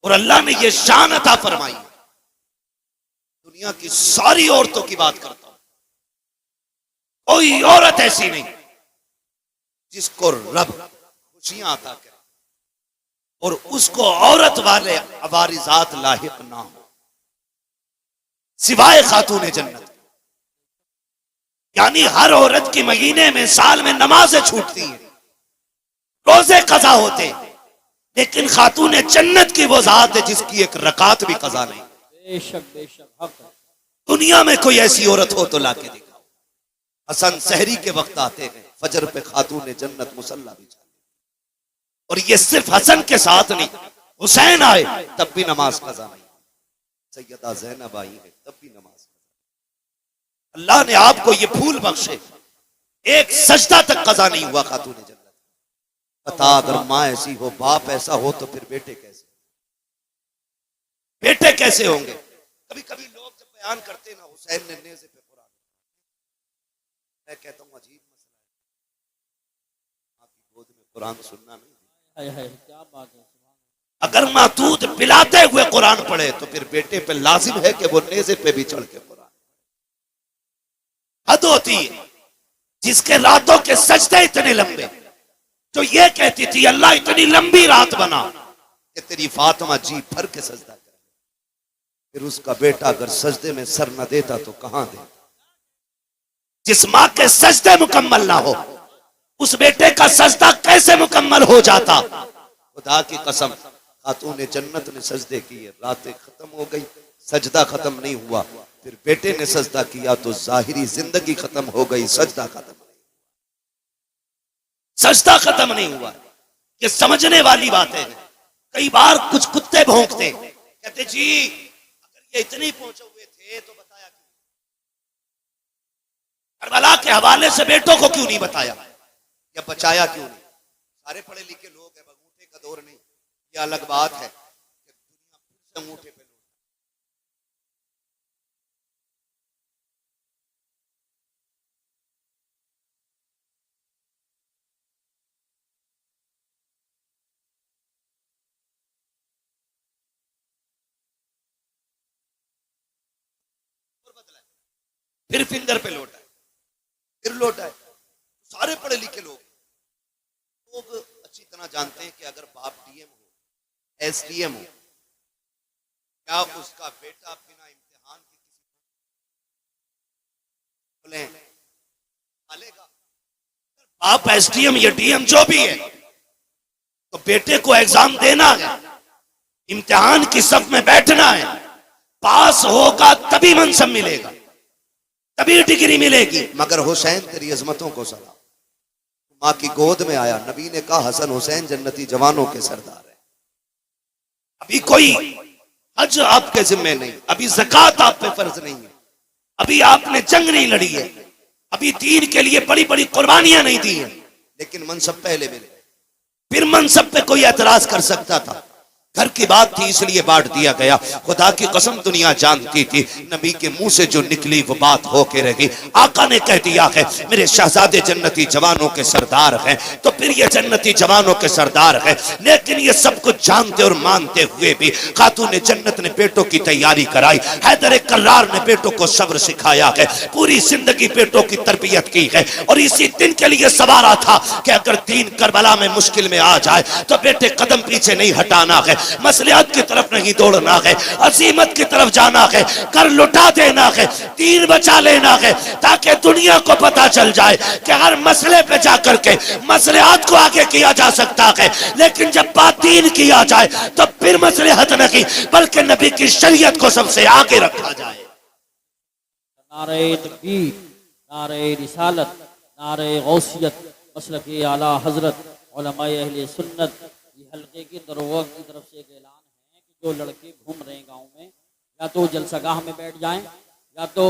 और अल्लाह ने यह शान अता फरमाई, दुनिया की सारी औरतों की बात करता हूं, कोई औरत ऐसी नहीं जिसको रब खुशियां अता करे और उसको औरत वाले अवारिजात लाहिक ना हो, सिवाय खातून जन्नत। यानी हर औरत की महीने में, साल में नमाजें छूटती हैं, रोजे कजा होते, लेकिन खातून जन्नत की वो जात है जिसकी एक रकात भी कजा नहीं। बेशक बेशक। दुनिया में कोई ऐसी औरत हो तो लाके दिखाओ। हसन सहरी के वक्त आते हैं, फजर पे खातून जन्नत मुसल्ला भी चले, और ये सिर्फ हसन के साथ नहीं, हुसैन आए तब भी नमाज कजा नहीं, सैयदा ज़ैनब आई है तब भी नमाज कजा। अल्लाह ने आपको ये फूल बख्शे, एक सजदा तक कजा नहीं हुआ खातून जन्नत। बता, अगर माँ ऐसी हो, बाप ऐसा हो, तो फिर बेटे कैसे, बेटे कैसे होंगे? कभी कभी लोग जब बयान करते ना, हुसैन ने नेज़े पे कुरान, मैं कहता हूँ अजीब मसला है, आपकी गोद में कुरान सुनना नहीं। है क्या बात है। अगर माँ दूध पिलाते हुए कुरान पढ़े तो फिर बेटे पे लाजिम है कि वो नेज़े पे भी चढ़ के कुरान। हद होती है जिसके रातों के सजदे इतने लंबे, जो ये कहती थी अल्लाह इतनी लंबी रात बना कि तेरी फातिमा जी भर के सजदा करे, फिर उसका बेटा अगर सजदे में सर न देता तो कहां दे? जिस मां के सजदे मुकम्मल ना हो, उस बेटे का सजदा कैसे मुकम्मल हो जाता? खुदा की कसम, खातून जन्नत ने सजदे किए, रातें खत्म हो गई, सजदा खत्म नहीं हुआ, फिर बेटे ने सजदा किया तो जाहिरी जिंदगी खत्म हो गई, सजदा खत्म, सजदा खत्म नहीं हुआ। ये समझने वाली बात है। कई बार कुछ कुत्ते भौंकते, कहते जी अगर ये इतने पहुंचे हुए थे तो बताया क्यों? करबला के हवाले से बेटों को क्यों नहीं बताया या बचाया क्यों नहीं? सारे पढ़े लिखे लोग हैं, अंगूठे का दौर नहीं, ये अलग बात है कि दुनिया फिर से अंगूठे पे फिर फिंगर पे लौटा है, फिर लौटा है। सारे पढ़े लिखे लोग अच्छी तरह जानते हैं कि अगर बाप डीएम हो, एसडीएम हो, क्या उसका बेटा बिना इम्तिहान के किसी पालेगा? बाप एसडीएम या डीएम जो भी है, तो बेटे को एग्जाम देना है, इम्तिहान की सफ में बैठना है, पास होगा तभी मनसब मिलेगा, तभी डिग्री मिलेगी। मगर हुसैन तेरी अजमतों को सलाम, माँ की गोद में आया, नबी ने कहा हसन हुसैन जन्नती जवानों के सरदार है। अभी कोई हज आपके जिम्मे नहीं, अभी ज़कात आप पे फर्ज नहीं है, अभी आपने जंग नहीं लड़ी है, अभी दीन के लिए बड़ी बड़ी कुर्बानियां नहीं दी है, लेकिन मनसब पहले मिले। फिर मनसब पे कोई एतराज कर सकता था, घर की बात थी इसलिए बांट दिया गया। खुदा की कसम दुनिया जानती थी नबी के मुंह से जो निकली वो बात होके रही। आका ने कह दिया है मेरे शहजादे जन्नती जवानों के सरदार हैं, तो फिर ये जन्नती जवानों के सरदार हैं। लेकिन ये सब कुछ जानते और मानते हुए भी खातून जन्नत ने बेटों की तैयारी कराई। हैदर कर्रार ने बेटों को सब्र सिखाया है, पूरी जिंदगी बेटों की तरबियत की है, और इसी दिन के लिए सवारा था कि अगर दीन करबला में मुश्किल में आ जाए तो बेटे कदम पीछे नहीं हटाना है, मसलियत की तरफ नहीं दौड़ना है, अजीमत की तरफ जाना है, कर लुटा देना है, दीन बचा लेना है, ताकि दुनिया को पता चल जाए कि हर मसले पे जाकर के मसलियत को आगे किया जा सकता है। लेकिन जब बात दीन किया जाए तो फिर मसलियत नहीं बल्कि नबी की शरीयत को सबसे आगे रखा जाए। नारे तकबीर, नारे रिसालत, नारे गौसियत, मसलक आला हजरत उलमाए अहले सुन्नत। ये हल्के की दरोगा की तरफ से एक ऐलान है कि जो लड़के घूम रहे हैं गांव में, या तो जलसागाह में बैठ जाएं, या तो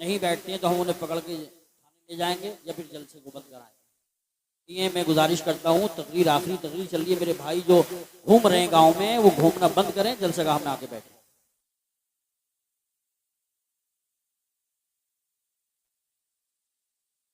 नहीं बैठते हैं तो हम उन्हें पकड़ के थाने ले जाएंगे या फिर जलसे को बंद कराएंगे। ये मैं गुजारिश करता हूँ, तकरीर आखिरी तकरीर चल रही है, मेरे भाई जो घूम रहे हैं गाँव में वो घूमना बंद करें, जलसागाह में आके बैठे।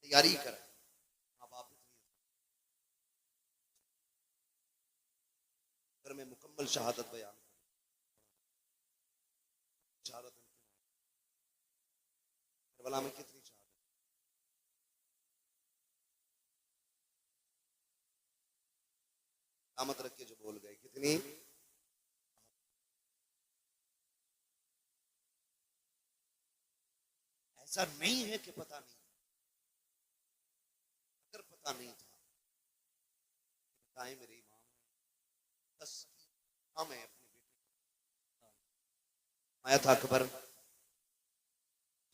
तैयारी करें, घर में मुकम्मल शहादत बयान करबला में कितनी शहादत, आमद रख के जो बोल गए, कितनी। ऐसा नहीं है कि पता नहीं, अगर पता नहीं था बताएं मेरे इमाम 10 हम है अपने बेटे आया था अकबर,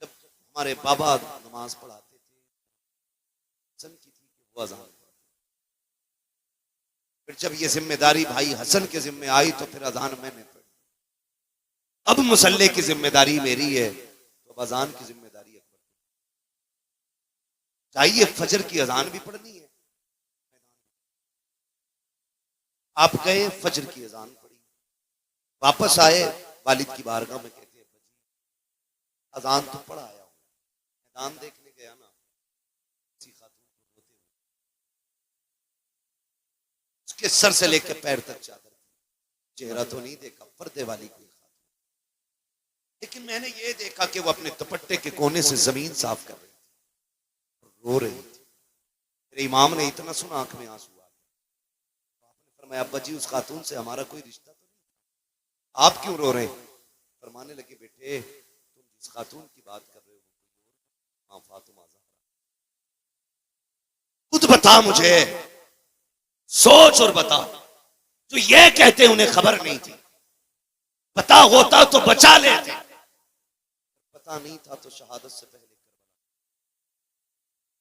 जब हमारे बाबा नमाज पढ़ाते थे हसन की थी कि वो अजान पढ़ते, फिर जब ये जिम्मेदारी भाई हसन के जिम्मे आई तो फिर अजान मैंने पढ़ी, अब मुसल्ले की जिम्मेदारी मेरी है तो अब अजान की जिम्मेदारी अकबर की। चाहिए फजर की अजान भी पढ़नी है, आप गए फजर की अजान पढ़ी, वापस आए वालिद की बारगाह में, कहते हैं अजान तो पढ़ा आया हूं, मैदान देखने गया ना, किसी खातून को रोते हुए, उसके सर से लेकर पैर तक चादर थी, चेहरा तो नहीं देखा, पर्दे वाली कोई खातून, लेकिन मैंने ये देखा कि वो अपने दुपट्टे के कोने से जमीन साफ कर रही थी, रो रही थी। मेरे इमाम ने इतना सुना आंख में आंसू आ गए, आपने फरमाया अब्बा जी उस खातून से हमारा कोई रिश्ता तो नहीं, आप क्यों रो रहे हैं? फरमाने लगे बेटे तुम जिस खातून की बात कर रहे हो हाँ फातिमा ज़हरा, खुद बता मुझे, सोच और बता, जो ये कहते उन्हें खबर नहीं थी, पता होता तो बचा लेते, पता नहीं था तो शहादत से पहले करबला,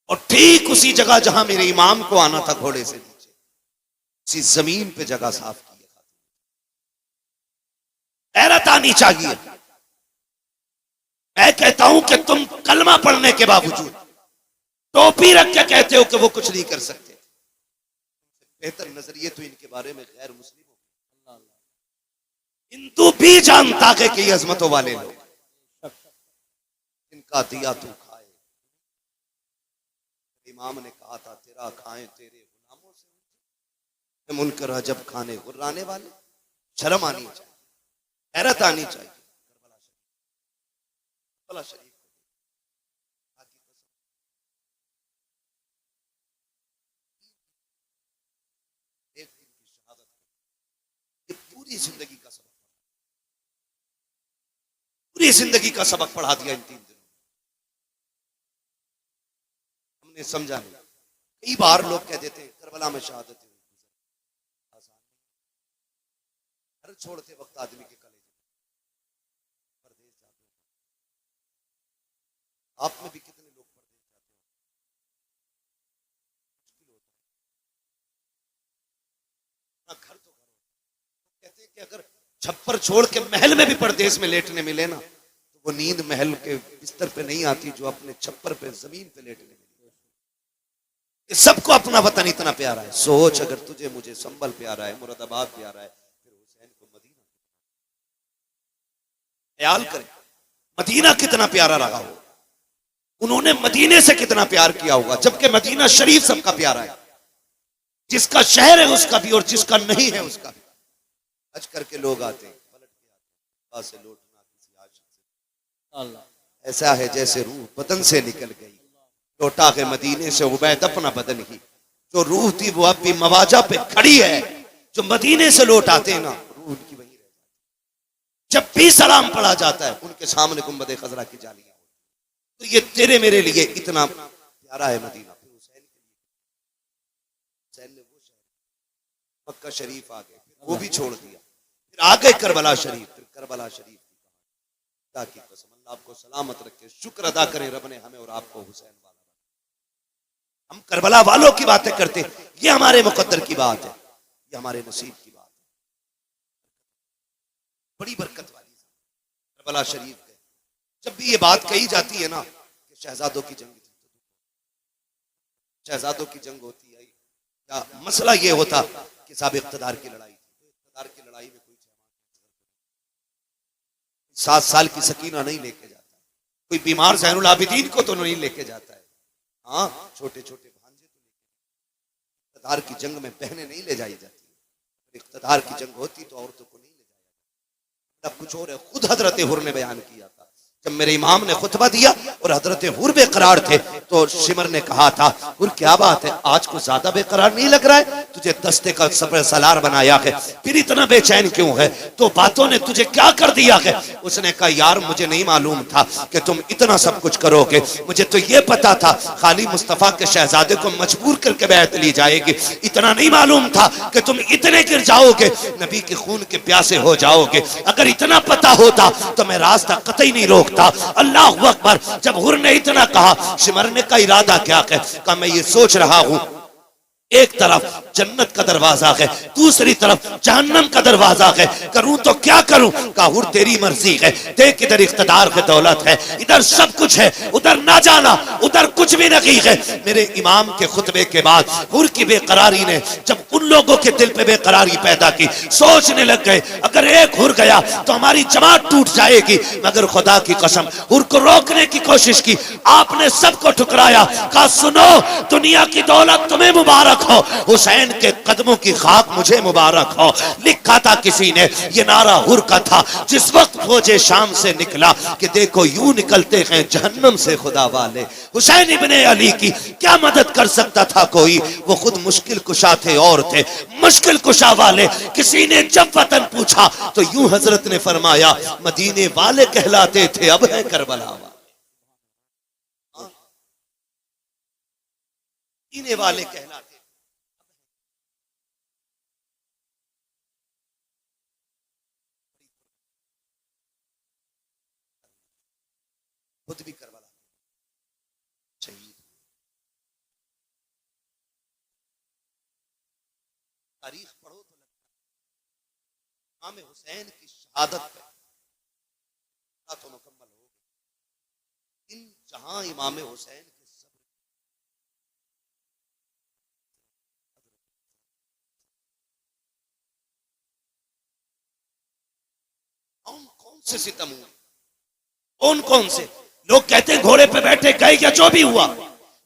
और ठीक उसी जगह जहां मेरे इमाम को आना था घोड़े से नीचे, उसी जमीन पे जगह साफ की है। गैरत आनी चाहिए। मैं कहता हूं कि तुम कलमा पढ़ने के बावजूद टोपी रख के कहते हो कि वो कुछ नहीं कर सकते, बेहतर नजरिए तो इनके बारे में गैर मुस्लिमों, हिंदू भी जानता है कि ये अजमतों वाले लोग, इनका दिया तू खाए। इमाम ने कहा था तेरा खाएं तेरे गुलामों से, मुनकर जब खाने गुर्राने वाले, शर्म आनी चाहिए, हैरत आनी चाहिए। करबला शरीफ एक दिन की शहादत, ये पूरी जिंदगी का सबक, पूरी जिंदगी का सबक पढ़ा दिया इन 3 दिनों। हमने समझा नहीं, कई बार लोग कह देते हैं करबला में शहादत हुई, आसान घर छोड़ते वक्त आदमी के कलेजे परदेश जाते हो, आप में भी कितने लोग परदेश जाते हो, मुश्किल होता है ना, घर तो घर होता है। कहते हैं कि अगर छप्पर छोड़ के महल में भी परदेश में लेटने मिले ना तो वो नींद महल के बिस्तर पे नहीं आती जो अपने छप्पर पे जमीन पे लेटने मिली। सबको अपना वतन इतना प्यारा है, सोच अगर तुझे मुझे संभल प्यारा है, मुरादाबाद प्यारा है, फिर हुसैन को मदीना, ख्याल करें मदीना कितना प्यारा रहा हो, उन्होंने मदीने से कितना प्यार किया होगा, जबकि मदीना शरीफ सबका प्यारा है, जिसका शहर है उसका भी और जिसका नहीं है उसका भी। हज करके लोग आते हैं, पलट के आते हैं, से लौटना किसी आशिक से ऐसा है जैसे रूह बदन से निकल गई, लौटा के मदीने से उबैद अपना बदन ही, जो रूह थी वो अब भी मवाजा पे खड़ी है, जो मदीने से लौट आते हैं ना रूह उनकी वहीं रह जाती, जब भी सलाम पढ़ा जाता है उनके सामने गुंबद खजरा की जालियां, तो ये तेरे मेरे लिए इतना प्यारा है मदीना। फिर हुसैन के लिए, हुसैन ने वो शहर मक्का शरीफ आ गए, वो भी छोड़ दिया, फिर आ गए करबला शरीफ, फिर करबला शरीफ की कसम अल्लाह आपको सलामत रखे, शुक्र अदा करें रब ने हमें और आपको हुसैन वाला। हम करबला वालों की बातें करते, ये हमारे मुकद्दर की बात है, ये हमारे नसीब की बात है, बड़ी बरकत वाली करबला शरीफ है। जब भी ये बात कही जाती है ना कि शहजादों की जंग थी, शहजादों की जंग होती है या मसला ये होता कि साहब इख्तिदार की लड़ाई थी, तो इख्तिदार की लड़ाई में कोई 7 साल की सकीना नहीं लेके जाता, कोई बीमार ज़ैनुल आबिदीन को तो नहीं लेके जाता है, हाँ छोटे छोटे भांजे तो लेके, इख्तिदार की जंग में बहनें नहीं ले जाई जाती, इख्तिदार की जंग होती तो औरतों को नहीं ले जाया जाता, कुछ और है। खुद हजरत हुर ने बयान किया था, जब मेरे इमाम ने खुतबा दिया और हजरत हुर बेकरार थे तो शिमर ने कहा था, हुर क्या बात है, आज कुछ ज्यादा बेकरार नहीं लग रहा है, तुझे दस्ते का सफर सलार बनाया है, फिर इतना बेचैन क्यों है, तो बातों ने तुझे क्या कर दिया है। उसने कहा, यार मुझे नहीं मालूम था कि तुम इतना सब कुछ करोगे, मुझे तो ये पता था खाली मुस्तफा के शहजादे को मजबूर करके बैत ली जाएगी, इतना नहीं मालूम था कि तुम इतने गिर जाओगे, नबी के खून के प्यासे हो जाओगे। अगर इतना पता होता तो मैं रास्ता कतई नहीं रोकता। अल्लाह अकबर। जब हुर ने इतना कहा, शिमरने का इरादा क्या है, कहा मैं ये सोच रहा हूं, एक तरफ जन्नत का दरवाजा है, दूसरी तरफ जहन्नम का दरवाजा है, करूं तो क्या करूं। कहा, हुर तेरी मर्जी है, देख इधर इख्तिदार है, दौलत है, इधर सब कुछ है, उधर ना जाना, उधर कुछ भी नहीं है। मेरे इमाम के खुतबे के बाद हुर की बेकरारी ने जब उन लोगों के दिल पे बेकरारी पैदा की, सोचने लग गए अगर एक हुर गया तो हमारी जमात टूट जाएगी। मगर खुदा की कसम, हुर को रोकने की कोशिश की, आपने सबको ठुकराया। कहा, सुनो, दुनिया की दौलत तुम्हें मुबारक हो, हुसैन के कदमों की खाक मुझे मुबारक हो। लिखा था किसी ने, ये नारा हुर का था जिस वक्त फौजे शाम से निकला कि देखो यूं निकलते हैं जहन्नम से खुदा वाले। हुसैन इब्ने अली की क्या मदद कर सकता था कोई, वो खुद मुश्किल कुशा थे और थे मुश्किल कुशा वाले। किसी ने जब वतन पूछा तो यूं हजरत ने फरमाया, मदीने वाले कहलाते थे, अब है करबला वाले। मदीने वाले कहलाते खुद भी करबला शहीद। तारीख पढ़ो तो लगता है इमाम हुसैन की शहादत पे तो मुकम्मल हो गई। इन जहां इमाम हुसैन के सब्र, कौन कौन से सितम हुए, कौन कौन से लोग कहते हैं घोड़े पे बैठे गए या जो भी हुआ,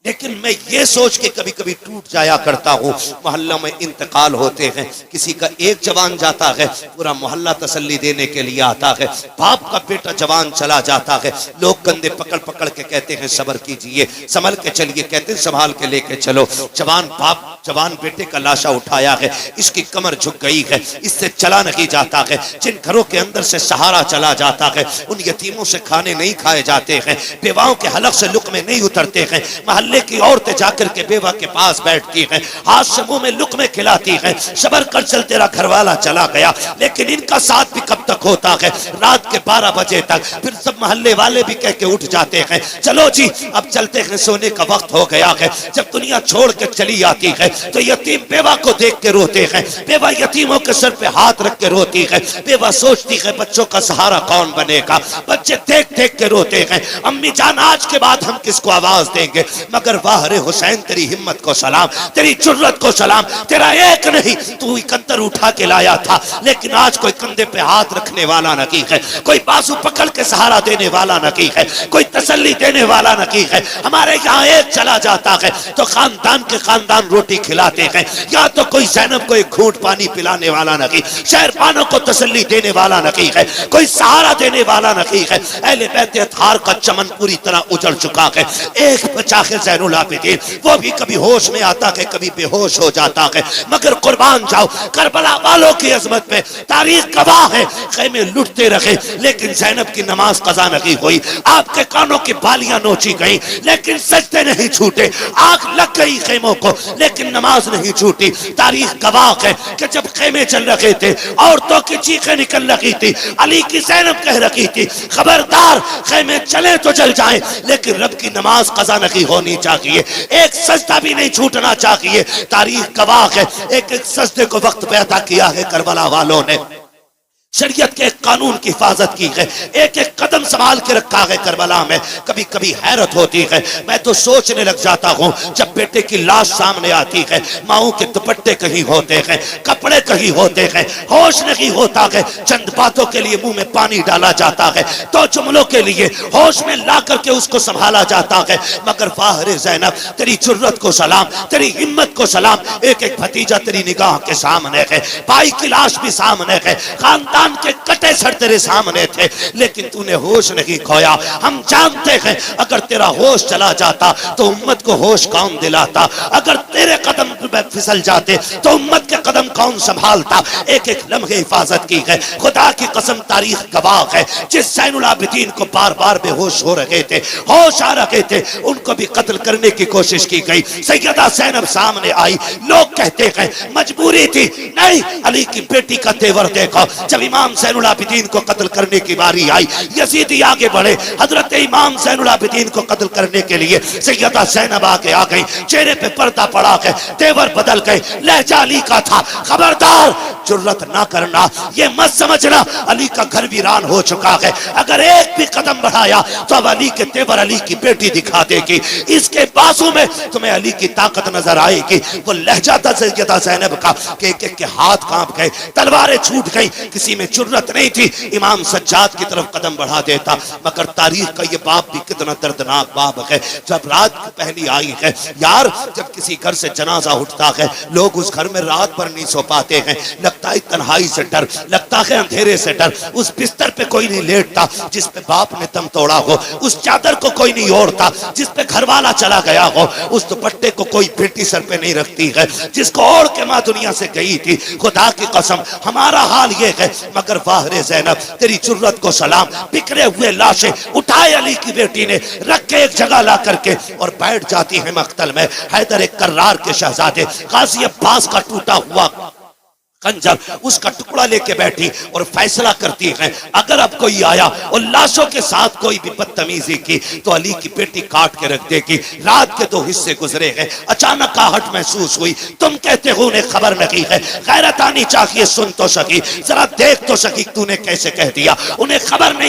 लेकिन मैं ये सोच के कभी कभी टूट जाया करता हूँ, मोहल्ला में इंतकाल होते हैं, किसी का एक जवान जाता है, पूरा मोहल्ला तसल्ली देने के लिए आता है, बाप का बेटा जवान चला जाता है, लोग कंधे पकड़ पकड़ के कहते हैं सब्र कीजिए, संभल के चलिए, कहते हैं संभाल के लेके चलो। जवान बाप जवान बेटे का लाशा उठाया है, इसकी कमर झुक गई है, इससे चला नहीं जाता है, जिन घरों के अंदर से सहारा चला जाता है, उन यतीमों से खाने नहीं खाए जाते हैं, बेवाओं के हलक से लुक्मे नहीं उतरते हैं, मोहल्ले की औरतें जाकर के बेवा के पास बैठती हैं, हाथ से मुंह में लुक्मे खिलाती हैं, सबर कर चल तेरा घरवाला चला गया। लेकिन इनका साथ भी कब तक होता है, रात के 12 बजे तक। फिर सब मोहल्ले वाले भी कह के उठ जाते हैं, चलो जी अब चलते हैं, सोने का वक्त हो गया है। जब दुनिया छोड़ के चली आती है तो यतीम बेवा को देख के रोते हैं, बेवा यतीमों के सर पे हाथ रख के रोती है, बेवा सोचती है बच्चों का सहारा कौन बनेगा, बच्चे देख देख के रोते हैं, अम्मी जान आज के बाद हम किसको आवाज देंगे। मगर वाह रे हुसैन, तेरी हिम्मत को सलाम, तेरी जुर्रत को सलाम, तेरा एक नहीं तू इकहत्तर उठा के लाया था, लेकिन आज कोई कंधे पे हाथ रखने वाला नहीं है, कोई बाजू पकड़ के सहारा देने वाला नहीं है, कोई तसल्ली देने वाला नहीं है। हमारे यहाँ एक चला जाता है तो खानदान के खानदान रोटी खिलाते हैं, या तो कोई ज़ैनब को एक घूंट पानी पिलाने वाला नहीं, शहरबानों को तसल्ली देने वाला नहीं है, कोई सहारा देने वाला नहीं है। अहले बैत अतहार का चमन पूरी तरह उजड़ चुका है। एक बचा है ज़ैनुल आबिदीन, वो भी कभी होश में आता है कभी बेहोश हो जाता है। मगर कुर्बान जाओ करबला वालों की अजमत पे, तारीख गवाह है, खेमे लुटते रहे लेकिन ज़ैनब की नमाज कज़ा नहीं हुई, आपके कानों की बालियां नोची गई लेकिन सजदे नहीं छूटे, आग लग गई खेमों को लेकिन नमाज नहीं छूटी। तारीख गवाह है कि जब खेमे चल रहे थे औरतों की चीखें निकल रही थी, अली की ज़ैनब कह रही थी खबरदार खेमे चले तो चल जाए लेकिन रब की नमाज कज़ा नहीं होनी चाहिए, एक सजदा भी नहीं छूटना चाहिए। तारीख गवाह है, एक एक सजदे को वक्त पे अता किया है करबला वालों ने, शरीयत के कानून की हिफाजत की है, एक एक कदम संभाल के रखा है करबला में। कभी कभी हैरत होती है, मैं तो सोचने लग जाता हूँ जब बेटे की लाश सामने आती है, माओं के दुपट्टे कहीं होते हैं, कपड़े कहीं होते हैं, होश नहीं होता है, चंद बातों के लिए मुंह में पानी डाला जाता है, तो जुमलों के लिए होश में ला करके उसको संभाला जाता है। मगर वाह रे ज़ैनब, तेरी जुर्रत को सलाम, तेरी हिम्मत को सलाम, एक एक भतीजा तेरी निगाह के सामने है, भाई की लाश भी सामने है, खानदान खानदान के कटे सर तेरे सामने थे, लेकिन तूने होश नहीं खोया। हम जानते हैं अगर तेरा होश चला जाता तो उम्मत को होश कौन दिलाता, अगर तेरे कदम फिसल जाते तो उम्मत के कदम कौन संभालता। एक एक लम्हे हिफाजत की है, खुदा की कसम तारीख गवाह है। जिस ज़ैनुल आबिदीन को बार बार बेहोश हो रहे थे, होश आ रहे थे, उनको भी कत्ल करने की कोशिश की गई। सैयदा ज़ैनब सामने आई, लोग कहते हैं मजबूरी थी, नहीं, अली की बेटी का तेवर देखो। जब इमाम ज़ैनुल आबिदीन को कत्ल करने की बारी आई, यजीदी आगे बढ़े, हजरत इमाम ज़ैनुल आबिदीन को कत्ल करने के लिए सैयदा ज़ैनब आगे आ गई। चेहरे पे पर्दा पड़ा है, तेवर बदल गए, लहजा अली का था। खबरदार, जुर्रत ना करना, ये मत समझना अली का घर वीरान हो चुका है। अगर एक भी कदम बढ़ाया तो अब अली के तेवर अली की बेटी दिखा देगी। इसके बाजू में तुम्हें अली की ताकत नजर आएगी। वो लहजा था सैयदा ज़ैनब का कि एक एक के हाथ कांप गए, तलवारें छूट गई, किसी में जुर्रत नहीं थी इमाम सज्जाद की तरफ कदम बढ़ा देता। मगर तारीख का ये बाप भी कितना दर्दनाक बाप है। जब रात पहली आई है यार, जब किसी घर से जनाजा उठता है, लोग उस घर में रात भर नहीं सो पाते हैं। लगता है तन्हाई से डर, लगता है अंधेरे से डर। उस बिस्तर पे कोई नहीं लेटता जिस पे बाप ने दम तोड़ा हो, उस चादर को कोई नहीं ओढ़ता जिस पे घरवाला चला गया हो, उस दुपट्टे को कोई बेटी सर पे नहीं रखती है जिसको ओढ़ के माँ दुनिया से गई थी। खुदा की कसम हमारा हाल ये है। मगर वाहरे ज़ैनब, तेरी जुर्रत को सलाम। बिखरे हुए लाशें उठाए अली की बेटी ने, रख के एक जगह ला करके और बैठ जाती है मख्तल में। हैदर एक कर्रार के शहजादे गाजी अब्बास का टूटा हुआ खंजर, उसका टुकड़ा लेके बैठी और फैसला करती है अगर अब कोई आया और लाशों के साथ कोई भी बदतमीजी की तो अली की बेटी काट के रख देगी। रात के 2 हिस्से गुजरे हैं, अचानक आहट महसूस हुई। तुम कहते हो उन्हें खबर नहीं है, गैरत आनी चाहिए, सुन तो सकी, जरा देख तो सकी तूने कैसे कह दिया, उन्हें खबर नहीं।